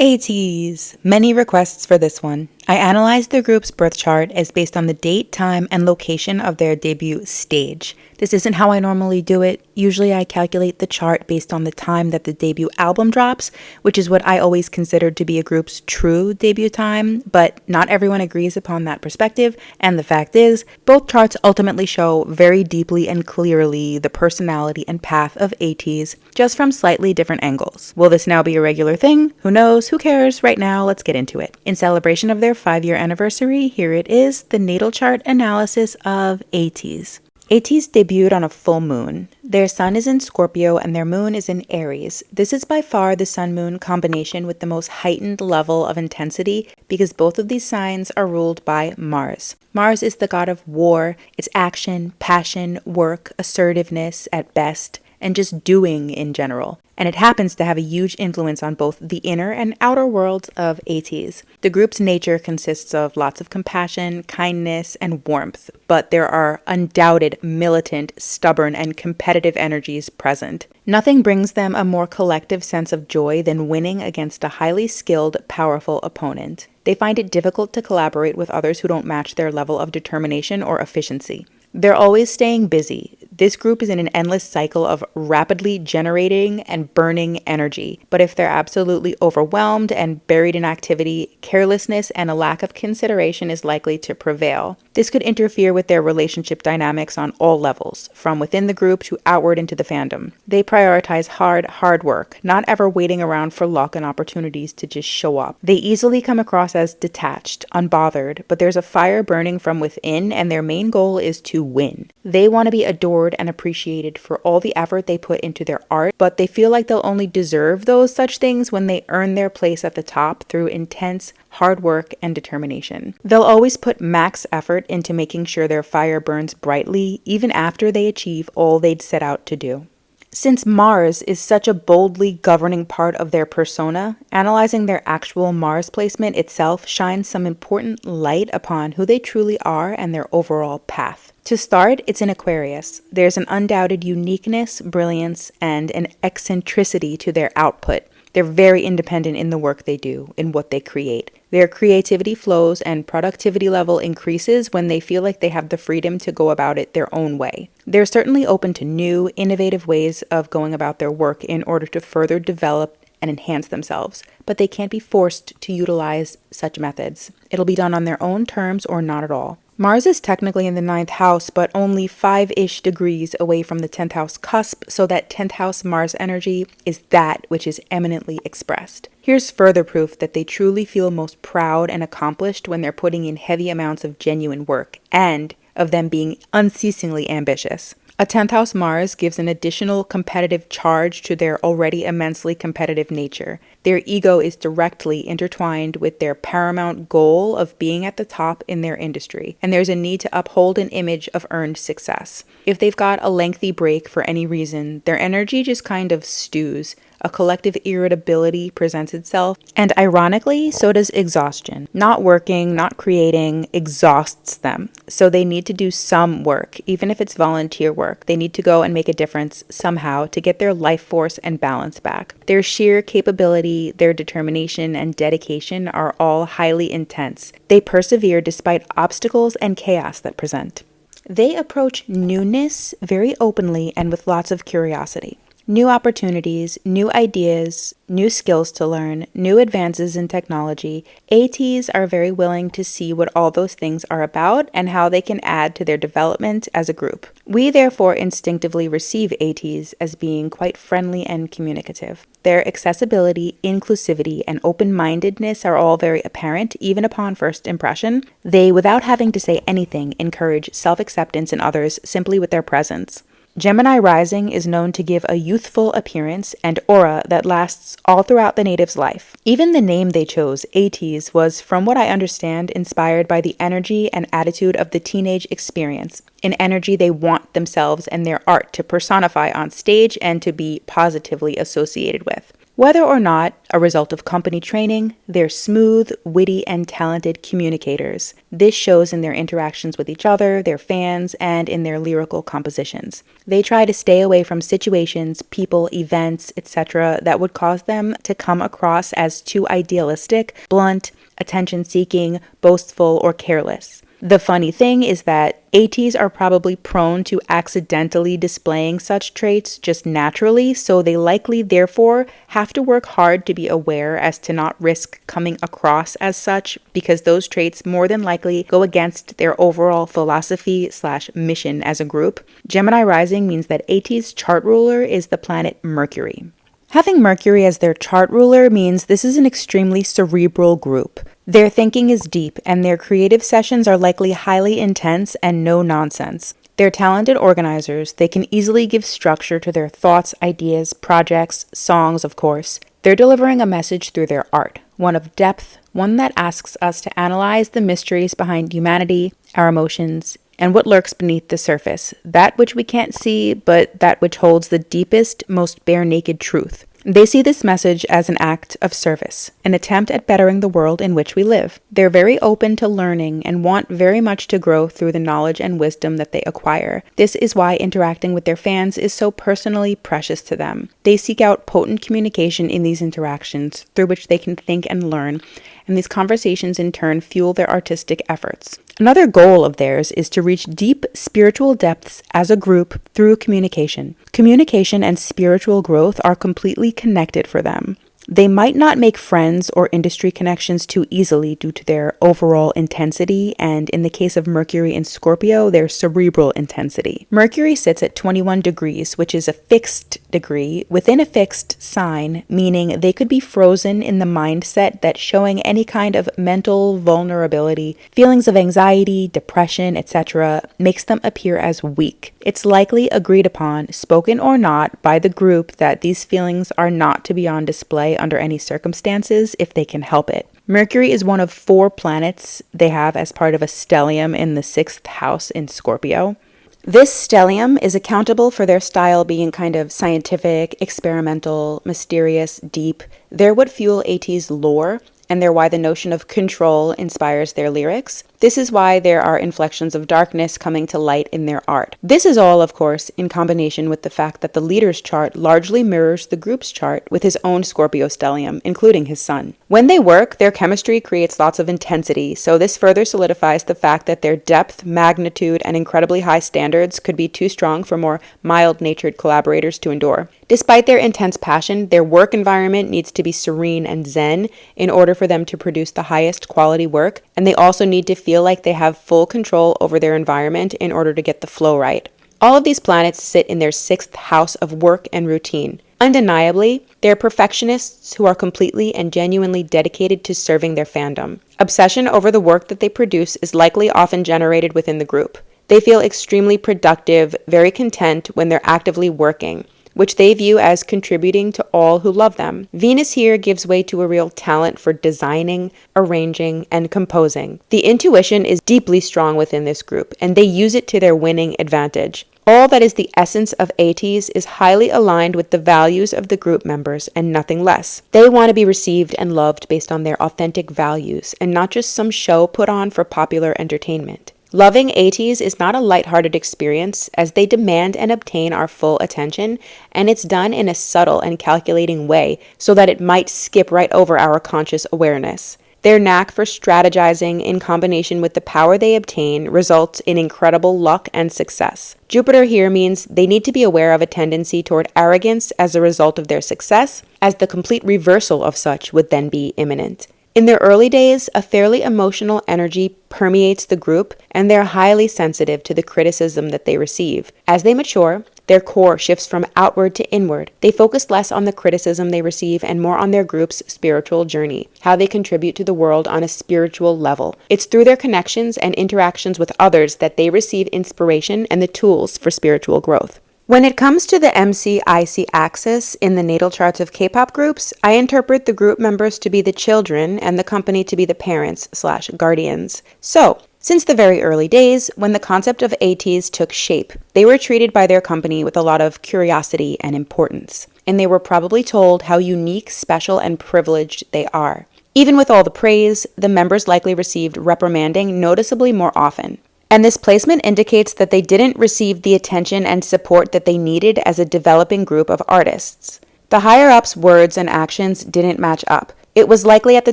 ATEEZ. Many requests for this one. I analyzed the group's birth chart as based on the date, time, and location of their debut stage. This isn't how I normally do it. Usually I calculate the chart based on the time that the debut album drops, which is what I always considered to be a group's true debut time, but not everyone agrees upon that perspective, and the fact is, both charts ultimately show very deeply and clearly the personality and path of ATEEZ, just from slightly different angles. Will this now be a regular thing? Who knows? Who cares? Right now, let's get into it. In celebration of their 5-year anniversary, here it is, the natal chart analysis of ATEEZ. ATEEZ debuted on a full moon. Their sun is in Scorpio and their moon is in Aries. This is by far the sun-moon combination with the most heightened level of intensity because both of these signs are ruled by Mars. Mars is the god of war, it's action, passion, work, assertiveness at best, and just doing in general. And it happens to have a huge influence on both the inner and outer worlds of ATEEZ. The group's nature consists of lots of compassion, kindness, and warmth, but there are undoubted, militant, stubborn, and competitive energies present. Nothing brings them a more collective sense of joy than winning against a highly skilled, powerful opponent. They find it difficult to collaborate with others who don't match their level of determination or efficiency. They're always staying busy. This group is in an endless cycle of rapidly generating and burning energy. But if they're absolutely overwhelmed and buried in activity, carelessness and a lack of consideration is likely to prevail. This could interfere with their relationship dynamics on all levels, from within the group to outward into the fandom. They prioritize hard work, not ever waiting around for luck and opportunities to just show up. They easily come across as detached, unbothered, but there's a fire burning from within and their main goal is to win. They want to be adored and appreciated for all the effort they put into their art, but they feel like they'll only deserve those such things when they earn their place at the top through intense hard work and determination. They'll always put max effort into making sure their fire burns brightly, even after they achieve all they'd set out to do. Since Mars is such a boldly governing part of their persona, analyzing their actual Mars placement itself shines some important light upon who they truly are and their overall path. To start, it's in Aquarius. There's an undoubted uniqueness, brilliance, and an eccentricity to their output. They're very independent in the work they do, in what they create. Their creativity flows and productivity level increases when they feel like they have the freedom to go about it their own way. They're certainly open to new, innovative ways of going about their work in order to further develop and enhance themselves, but they can't be forced to utilize such methods. It'll be done on their own terms or not at all. Mars is technically in the 9th house, but only 5-ish degrees away from the 10th house cusp, so that 10th house Mars energy is that which is eminently expressed. Here's further proof that they truly feel most proud and accomplished when they're putting in heavy amounts of genuine work, and of them being unceasingly ambitious. A 10th house Mars gives an additional competitive charge to their already immensely competitive nature. Their ego is directly intertwined with their paramount goal of being at the top in their industry, and there's a need to uphold an image of earned success. If they've got a lengthy break for any reason, their energy just kind of stews. A collective irritability presents itself, and ironically, so does exhaustion. Not working, not creating, exhausts them. So they need to do some work, even if it's volunteer work. They need to go and make a difference somehow to get their life force and balance back. Their sheer capability, their determination, and dedication are all highly intense. They persevere despite obstacles and chaos that present. They approach newness very openly and with lots of curiosity. New opportunities, new ideas, new skills to learn, new advances in technology. ATEEZ are very willing to see what all those things are about and how they can add to their development as a group. We therefore instinctively receive ATEEZ as being quite friendly and communicative. Their accessibility, inclusivity, and open-mindedness are all very apparent, even upon first impression. They, without having to say anything, encourage self-acceptance in others simply with their presence. Gemini Rising is known to give a youthful appearance and aura that lasts all throughout the native's life. Even the name they chose, ATEEZ, was, from what I understand, inspired by the energy and attitude of the teenage experience, an energy they want themselves and their art to personify on stage and to be positively associated with. Whether or not a result of company training, they're smooth, witty, and talented communicators. This shows in their interactions with each other, their fans, and in their lyrical compositions. They try to stay away from situations, people, events, etc. that would cause them to come across as too idealistic, blunt, attention-seeking, boastful, or careless. The funny thing is that ATEEZ are probably prone to accidentally displaying such traits just naturally, so they likely therefore have to work hard to be aware as to not risk coming across as such, because those traits more than likely go against their overall philosophy/mission as a group. Gemini Rising means that ATEEZ chart ruler is the planet Mercury. Having Mercury as their chart ruler means this is an extremely cerebral group. Their thinking is deep, and their creative sessions are likely highly intense and no nonsense. They're talented organizers. They can easily give structure to their thoughts, ideas, projects, songs, of course. They're delivering a message through their art, one of depth, one that asks us to analyze the mysteries behind humanity, our emotions, and what lurks beneath the surface, that which we can't see, but that which holds the deepest, most bare-naked truth. They see this message as an act of service, an attempt at bettering the world in which we live. They're very open to learning and want very much to grow through the knowledge and wisdom that they acquire. This is why interacting with their fans is so personally precious to them. They seek out potent communication in these interactions through which they can think and learn, and these conversations in turn fuel their artistic efforts. Another goal of theirs is to reach deep spiritual depths as a group through communication. Communication and spiritual growth are completely connected for them. They might not make friends or industry connections too easily due to their overall intensity, and in the case of Mercury and Scorpio, their cerebral intensity. Mercury sits at 21 degrees, which is a fixed degree within a fixed sign, meaning they could be frozen in the mindset that showing any kind of mental vulnerability, feelings of anxiety, depression, etc. makes them appear as weak. It's likely agreed upon, spoken or not, by the group that these feelings are not to be on display under any circumstances if they can help it. Mercury is one of 4 planets they have as part of a stellium in the 6th house in Scorpio. This stellium is accountable for their style being kind of scientific, experimental, mysterious, deep. They're what fuel ATEEZ lore, and they're why the notion of control inspires their lyrics. This is why there are inflections of darkness coming to light in their art. This is all, of course, in combination with the fact that the leader's chart largely mirrors the group's chart with his own Scorpio stellium, including his sun. When they work, their chemistry creates lots of intensity, so this further solidifies the fact that their depth, magnitude, and incredibly high standards could be too strong for more mild-natured collaborators to endure. Despite their intense passion, their work environment needs to be serene and zen in order for them to produce the highest quality work, and they also need to feel like they have full control over their environment in order to get the flow right. All of these planets sit in their 6th house of work and routine. Undeniably, they're perfectionists who are completely and genuinely dedicated to serving their fandom. Obsession over the work that they produce is likely often generated within the group. They feel extremely productive, very content when they're actively working, which they view as contributing to all who love them. Venus here gives way to a real talent for designing, arranging, and composing. The intuition is deeply strong within this group, and they use it to their winning advantage. All that is the essence of ATEEZ is highly aligned with the values of the group members and nothing less. They want to be received and loved based on their authentic values, and not just some show put on for popular entertainment. Loving ATEEZ is not a lighthearted experience, as they demand and obtain our full attention, and it's done in a subtle and calculating way so that it might skip right over our conscious awareness. Their knack for strategizing in combination with the power they obtain results in incredible luck and success. Jupiter here means they need to be aware of a tendency toward arrogance as a result of their success, as the complete reversal of such would then be imminent. In their early days, a fairly emotional energy permeates the group, and they're highly sensitive to the criticism that they receive. As they mature, their core shifts from outward to inward. They focus less on the criticism they receive and more on their group's spiritual journey, how they contribute to the world on a spiritual level. It's through their connections and interactions with others that they receive inspiration and the tools for spiritual growth. When it comes to the MC-IC axis in the natal charts of Kpop groups, I interpret the group members to be the children and the company to be the parents/guardians. So, since the very early days, when the concept of ATEEZ took shape, they were treated by their company with a lot of curiosity and importance. and they were probably told how unique, special, and privileged they are. Even with all the praise, the members likely received reprimanding noticeably more often. And this placement indicates that they didn't receive the attention and support that they needed as a developing group of artists. The higher-ups' words and actions didn't match up. It was likely at the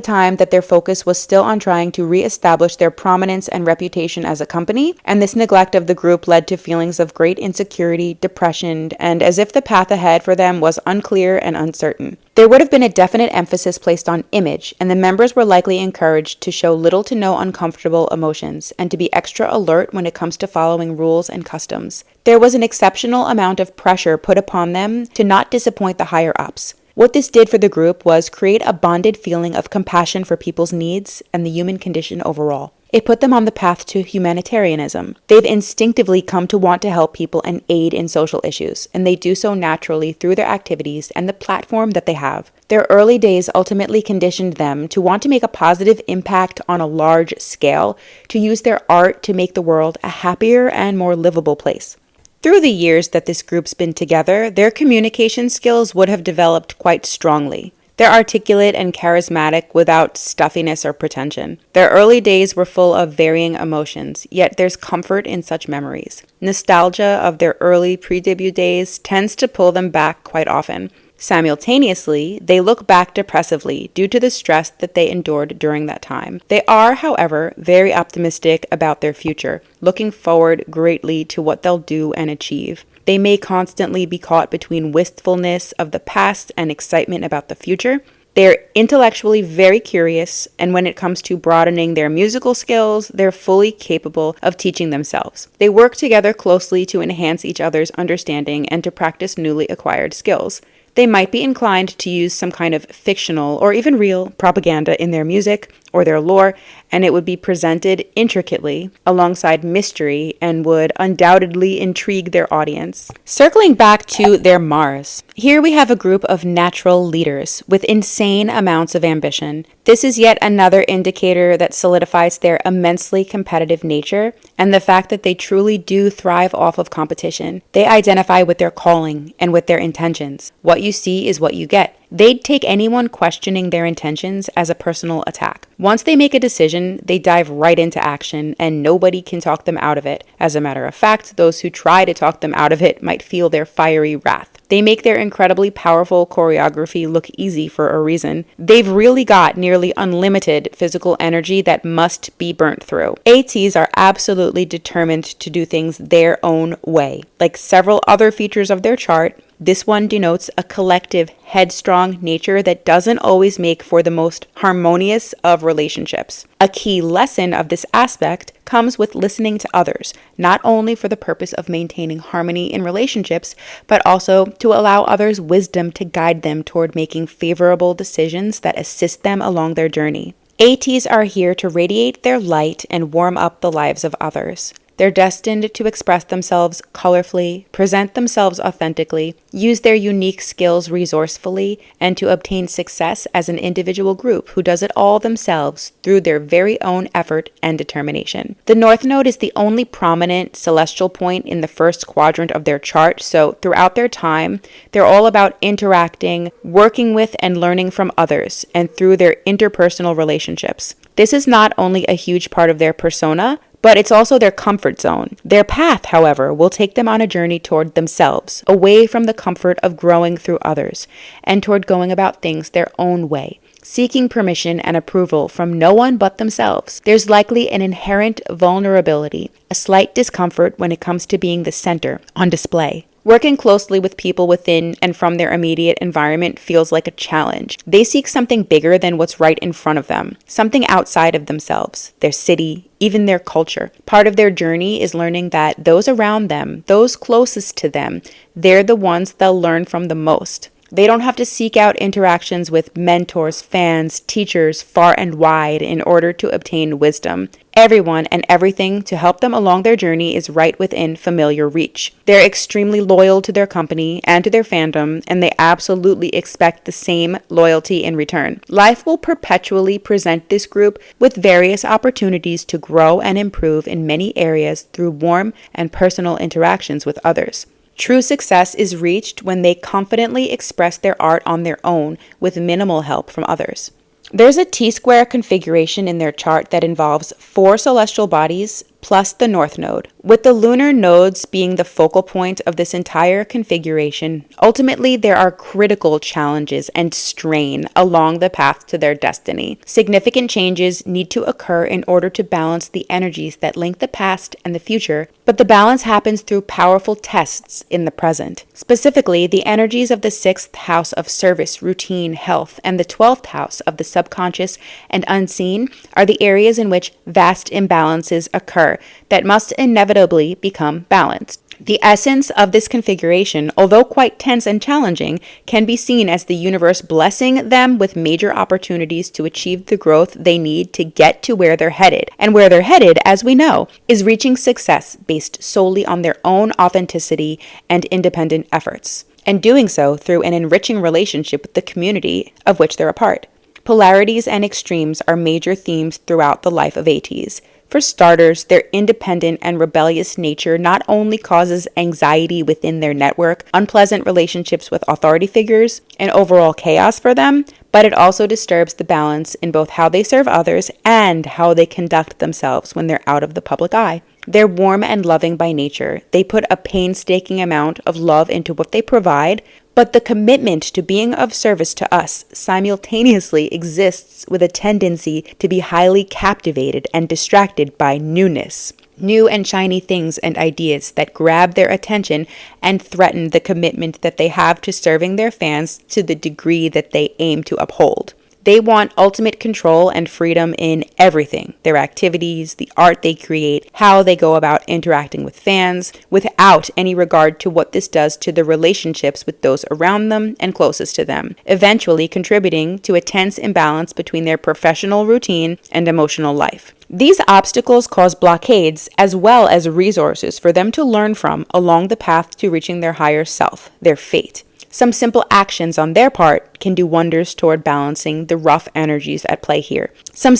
time that their focus was still on trying to re-establish their prominence and reputation as a company, and this neglect of the group led to feelings of great insecurity, depression, and as if the path ahead for them was unclear and uncertain. There would have been a definite emphasis placed on image, and the members were likely encouraged to show little to no uncomfortable emotions, and to be extra alert when it comes to following rules and customs. There was an exceptional amount of pressure put upon them to not disappoint the higher-ups. What this did for the group was create a bonded feeling of compassion for people's needs and the human condition overall. It put them on the path to humanitarianism. They've instinctively come to want to help people and aid in social issues, and they do so naturally through their activities and the platform that they have. Their early days ultimately conditioned them to want to make a positive impact on a large scale, to use their art to make the world a happier and more livable place. Through the years that this group's been together, their communication skills would have developed quite strongly. They're articulate and charismatic without stuffiness or pretension. Their early days were full of varying emotions, yet there's comfort in such memories. Nostalgia of their early pre-debut days tends to pull them back quite often. Simultaneously, they look back depressively due to the stress that they endured during that time. They are, however, very optimistic about their future, looking forward greatly to what they'll do and achieve. They may constantly be caught between wistfulness of the past and excitement about the future. They're intellectually very curious, and when it comes to broadening their musical skills, they're fully capable of teaching themselves. They work together closely to enhance each other's understanding and to practice newly acquired skills. They might be inclined to use some kind of fictional or even real propaganda in their music or their lore, and it would be presented intricately alongside mystery and would undoubtedly intrigue their audience. Circling back to their Mars, here we have a group of natural leaders with insane amounts of ambition. This is yet another indicator that solidifies their immensely competitive nature and the fact that they truly do thrive off of competition. They identify with their calling and with their intentions. What you see is what you get. They'd take anyone questioning their intentions as a personal attack. Once they make a decision, they dive right into action, and nobody can talk them out of it. As a matter of fact, those who try to talk them out of it might feel their fiery wrath. They make their incredibly powerful choreography look easy for a reason. They've really got nearly unlimited physical energy that must be burnt through. ATEEZ are absolutely determined to do things their own way. Like several other features of their chart, this one denotes a collective, headstrong nature that doesn't always make for the most harmonious of relationships. A key lesson of this aspect comes with listening to others, not only for the purpose of maintaining harmony in relationships, but also to allow others wisdom to guide them toward making favorable decisions that assist them along their journey. ATEEZ are here to radiate their light and warm up the lives of others. They're destined to express themselves colorfully, present themselves authentically, use their unique skills resourcefully, and to obtain success as an individual group who does it all themselves through their very own effort and determination. The North Node is the only prominent celestial point in the first quadrant of their chart, so throughout their time, they're all about interacting, working with, and learning from others, and through their interpersonal relationships. This is not only a huge part of their persona, but it's also their comfort zone. Their path, however, will take them on a journey toward themselves, away from the comfort of growing through others, and toward going about things their own way, seeking permission and approval from no one but themselves. There's likely an inherent vulnerability, a slight discomfort when it comes to being the center, on display. Working closely with people within and from their immediate environment feels like a challenge. They seek something bigger than what's right in front of them, something outside of themselves, their city, even their culture. Part of their journey is learning that those around them, those closest to them, they're the ones they'll learn from the most. They don't have to seek out interactions with mentors, fans, teachers far and wide in order to obtain wisdom. Everyone and everything to help them along their journey is right within familiar reach. They're extremely loyal to their company and to their fandom, and they absolutely expect the same loyalty in return. Life will perpetually present this group with various opportunities to grow and improve in many areas through warm and personal interactions with others. True success is reached when they confidently express their art on their own with minimal help from others. There's a T-square configuration in their chart that involves 4 celestial bodies plus the North Node, with the lunar nodes being the focal point of this entire configuration. Ultimately, there are critical challenges and strain along the path to their destiny. Significant changes need to occur in order to balance the energies that link the past and the future, but the balance happens through powerful tests in the present. Specifically, the energies of the 6th house of service, routine, health, and the 12th house of the subconscious and unseen are the areas in which vast imbalances occur that must inevitably become balanced. The essence of this configuration, although quite tense and challenging, can be seen as the universe blessing them with major opportunities to achieve the growth they need to get to where they're headed. And where they're headed, as we know, is reaching success based solely on their own authenticity and independent efforts, and doing so through an enriching relationship with the community of which they're a part. Polarities and extremes are major themes throughout the life of ATEEZ. For starters, their independent and rebellious nature not only causes anxiety within their network, unpleasant relationships with authority figures, and overall chaos for them, but it also disturbs the balance in both how they serve others and how they conduct themselves when they're out of the public eye. They're warm and loving by nature. They put a painstaking amount of love into what they provide, but the commitment to being of service to us simultaneously exists with a tendency to be highly captivated and distracted by newness. New and shiny things and ideas that grab their attention and threaten the commitment that they have to serving their fans to the degree that they aim to uphold. They want ultimate control and freedom in everything, their activities, the art they create, how they go about interacting with fans, without any regard to what this does to the relationships with those around them and closest to them, eventually contributing to a tense imbalance between their professional routine and emotional life. These obstacles cause blockades as well as resources for them to learn from along the path to reaching their higher self, their fate. Some simple actions on their part can do wonders toward balancing the rough energies at play here. At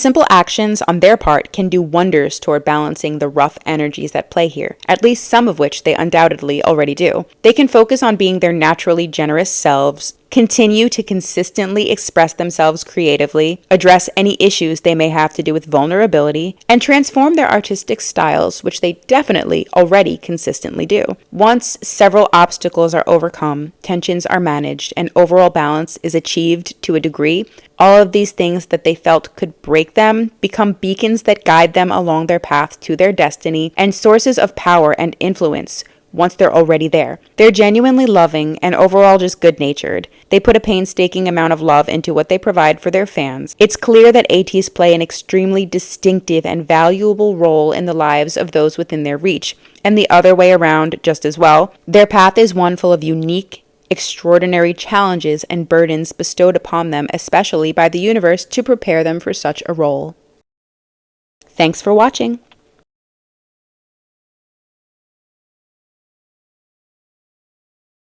least some of which they undoubtedly already do. They can focus on being their naturally generous selves, continue to consistently express themselves creatively, address any issues they may have to do with vulnerability, and transform their artistic styles, which they definitely already consistently do. Once several obstacles are overcome, tensions are managed, and overall balance is achieved to a degree, all of these things that they felt could break them become beacons that guide them along their path to their destiny and sources of power and influence once they're already there. They're genuinely loving and overall just good-natured. They put a painstaking amount of love into what they provide for their fans. It's clear that ATEEZ play an extremely distinctive and valuable role in the lives of those within their reach, and the other way around just as well. Their path is one full of unique, extraordinary challenges and burdens bestowed upon them, especially by the universe, to prepare them for such a role. Thanks for watching.